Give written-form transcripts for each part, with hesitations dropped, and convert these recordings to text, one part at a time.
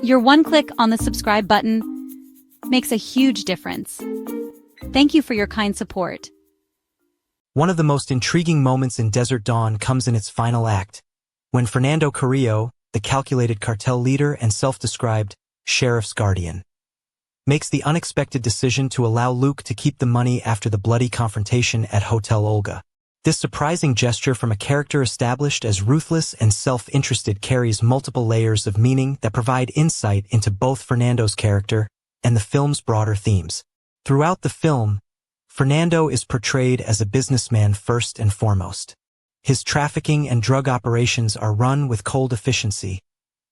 Your one click on the subscribe button makes a huge difference. Thank you for your kind support. One of the most intriguing moments in Desert Dawn comes in its final act, when Fernando Carrillo, the calculated cartel leader and self-described sheriff's guardian, makes the unexpected decision to allow Luke to keep the money after the bloody confrontation at Hotel Olga. This surprising gesture from a character established as ruthless and self-interested carries multiple layers of meaning that provide insight into both Fernando's character and the film's broader themes. Throughout the film, Fernando is portrayed as a businessman first and foremost. His trafficking and drug operations are run with cold efficiency,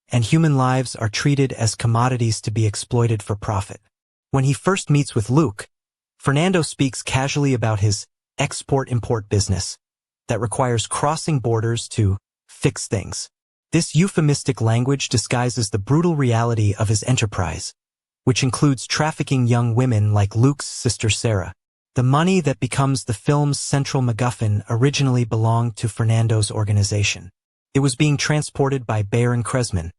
and human lives are treated as commodities to be exploited for profit. When he first meets with Luke, Fernando speaks casually about his export-import business that requires crossing borders to fix things. This euphemistic language disguises the brutal reality of his enterprise, which includes trafficking young women like Luke's sister Sara. The money that becomes the film's central MacGuffin originally belonged to Fernando's organization. It was being transported by Baron Kresman,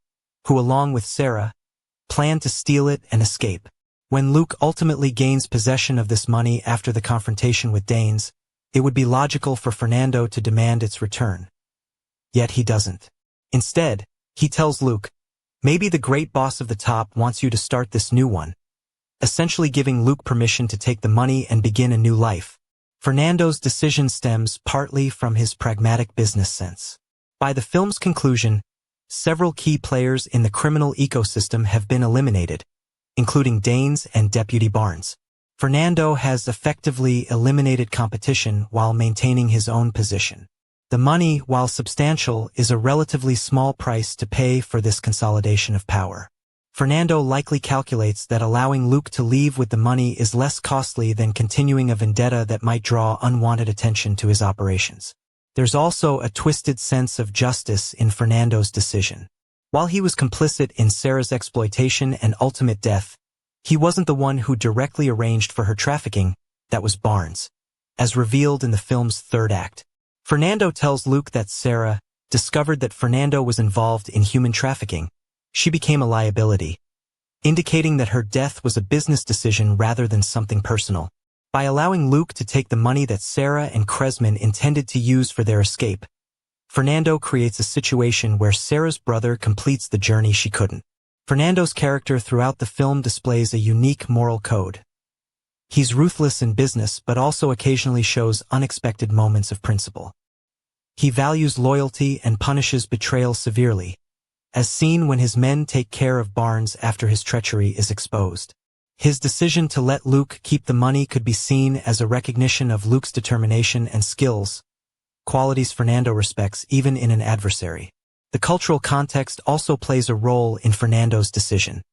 who along with Sara, planned to steal it and escape. When Luke ultimately gains possession of this money after the confrontation with Danes, it would be logical for Fernando to demand its return. Yet he doesn't. Instead, he tells Luke, "Maybe the great boss of the top wants you to start this new one," essentially giving Luke permission to take the money and begin a new life. Fernando's decision stems partly from his pragmatic business sense. By the film's conclusion, several key players in the criminal ecosystem have been eliminated, including Danes and Deputy Barnes. Fernando has effectively eliminated competition while maintaining his own position. The money, while substantial, is a relatively small price to pay for this consolidation of power. Fernando likely calculates that allowing Luke to leave with the money is less costly than continuing a vendetta that might draw unwanted attention to his operations. There's also a twisted sense of justice in Fernando's decision. While he was complicit in Sara's exploitation and ultimate death, he wasn't the one who directly arranged for her trafficking. That was Barnes, as revealed in the film's third act. Fernando tells Luke that Sara discovered that Fernando was involved in human trafficking. She became a liability, indicating that her death was a business decision rather than something personal. By allowing Luke to take the money that Sara and Kresman intended to use for their escape, Fernando creates a situation where Sara's brother completes the journey she couldn't. Fernando's character throughout the film displays a unique moral code. He's ruthless in business but also occasionally shows unexpected moments of principle. He values loyalty and punishes betrayal severely, as seen when his men take care of Barnes after his treachery is exposed. His decision to let Luke keep the money could be seen as a recognition of Luke's determination and skills, qualities Fernando respects even in an adversary. The cultural context also plays a role in Fernando's decision.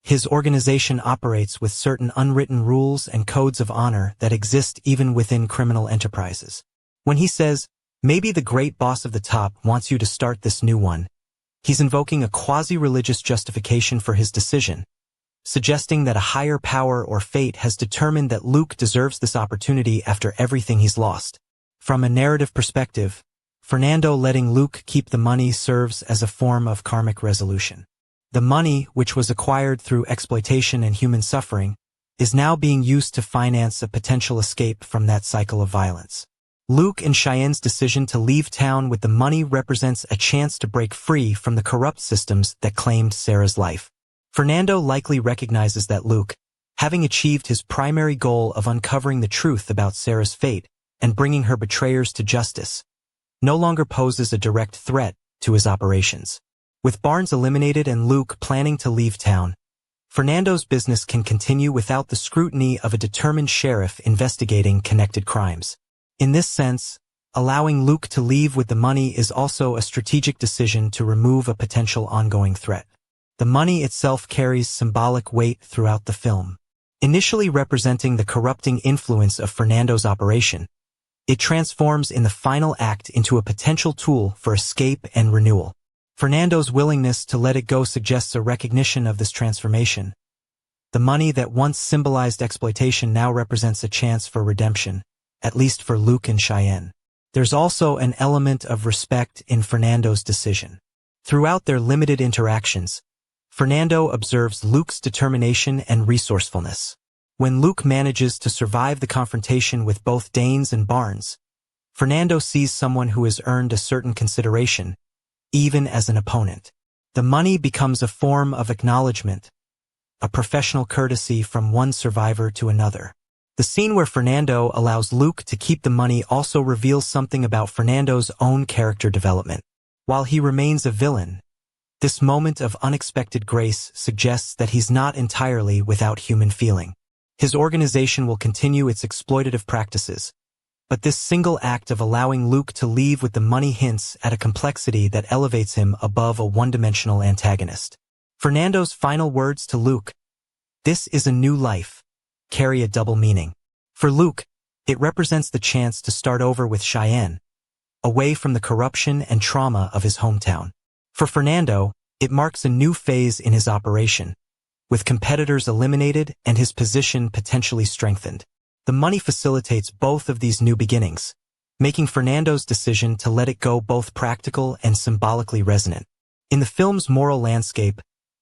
His organization operates with certain unwritten rules and codes of honor that exist even within criminal enterprises. When he says, "Maybe the great boss of the top wants you to start this new one," he's invoking a quasi-religious justification for his decision, suggesting that a higher power or fate has determined that Luke deserves this opportunity after everything he's lost. From a narrative perspective, Fernando letting Luke keep the money serves as a form of karmic resolution. The money, which was acquired through exploitation and human suffering, is now being used to finance a potential escape from that cycle of violence. Luke and Cheyenne's decision to leave town with the money represents a chance to break free from the corrupt systems that claimed Sara's life. Fernando likely recognizes that Luke, having achieved his primary goal of uncovering the truth about Sara's fate and bringing her betrayers to justice, no longer poses a direct threat to his operations. With Barnes eliminated and Luke planning to leave town, Fernando's business can continue without the scrutiny of a determined sheriff investigating connected crimes. In this sense, allowing Luke to leave with the money is also a strategic decision to remove a potential ongoing threat. The money itself carries symbolic weight throughout the film. Initially representing the corrupting influence of Fernando's operation, it transforms in the final act into a potential tool for escape and renewal. Fernando's willingness to let it go suggests a recognition of this transformation. The money that once symbolized exploitation now represents a chance for redemption, at least for Luke and Cheyenne. There's also an element of respect in Fernando's decision. Throughout their limited interactions, Fernando observes Luke's determination and resourcefulness. When Luke manages to survive the confrontation with both Danes and Barnes, Fernando sees someone who has earned a certain consideration, even as an opponent. The money becomes a form of acknowledgement, a professional courtesy from one survivor to another. The scene where Fernando allows Luke to keep the money also reveals something about Fernando's own character development. While he remains a villain, this moment of unexpected grace suggests that he's not entirely without human feeling. His organization will continue its exploitative practices, but this single act of allowing Luke to leave with the money hints at a complexity that elevates him above a one-dimensional antagonist. Fernando's final words to Luke, "This is a new life," carry a double meaning. For Luke, it represents the chance to start over with Cheyenne, away from the corruption and trauma of his hometown. For Fernando, it marks a new phase in his operation, with competitors eliminated and his position potentially strengthened. The money facilitates both of these new beginnings, making Fernando's decision to let it go both practical and symbolically resonant. In the film's moral landscape,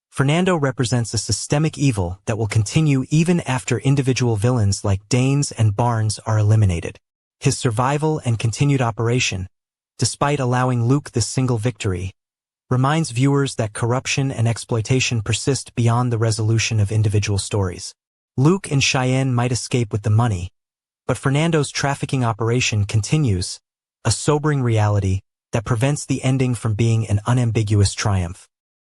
Fernando represents a systemic evil that will continue even after individual villains like Danes and Barnes are eliminated. His survival and continued operation, despite allowing Luke this single victory, reminds viewers that corruption and exploitation persist beyond the resolution of individual stories. Luke and Cheyenne might escape with the money, but Fernando's trafficking operation continues, a sobering reality that prevents the ending from being an unambiguous triumph.